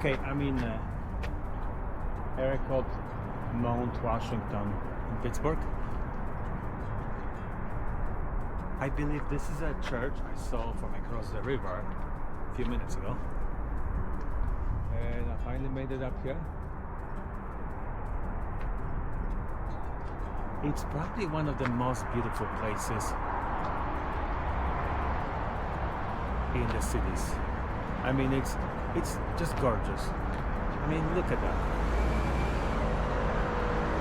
Okay, I'm in area called Mount Washington in Pittsburgh. I believe this is a church I saw from across the river a few minutes ago. And I finally made it up here. It's probably one of the most beautiful places in the cities. I mean, it's just gorgeous. I mean, look at that.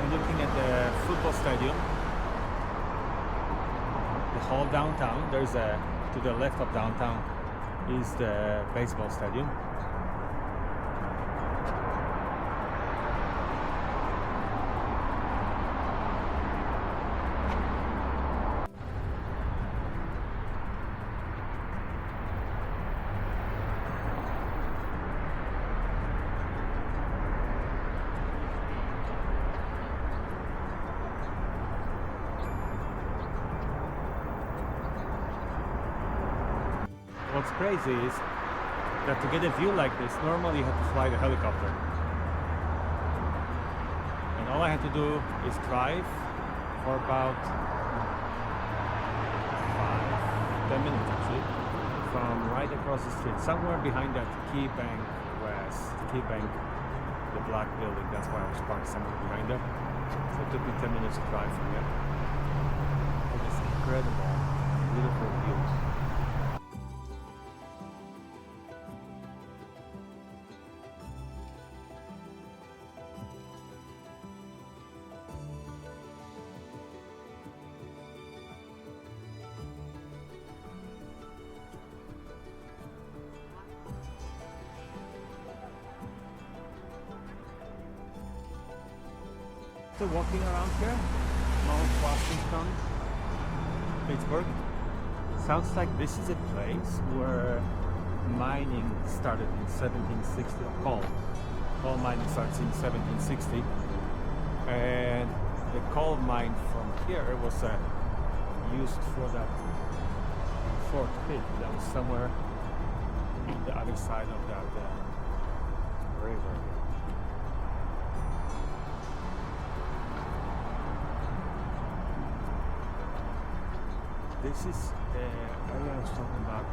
I'm looking at the football stadium, the whole downtown. There's to the left of downtown is the baseball stadium. What's crazy is that to get a view like this, normally you have to fly the helicopter. And all I had to do is drive for about 5-10 minutes actually, from right across the street, somewhere behind that Key Bank West, Key Bank, the black building. That's why I was parked somewhere behind there. So it took me 10 minutes to drive from here. It is incredible, beautiful views. Still walking around here, Mount Washington, Pittsburgh. Sounds like this is a place where mining started in 1760. Coal mining starts in 1760, and the coal mine from here was used for that Fort Pitt that was somewhere on the other side of that river. This is the area I was talking about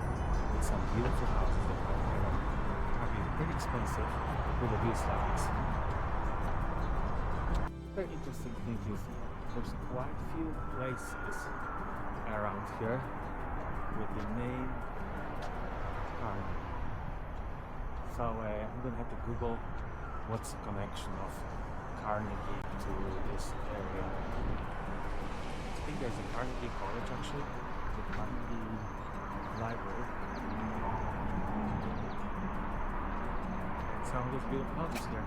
with some beautiful houses that are pretty expensive with the views like this. Very interesting thing is there's quite a few places around here with the name Carnegie. So I'm gonna have to Google what's the connection of Carnegie to this area. I think there's a Carnegie College actually, the Carnegie Library. And some of those beautiful houses here.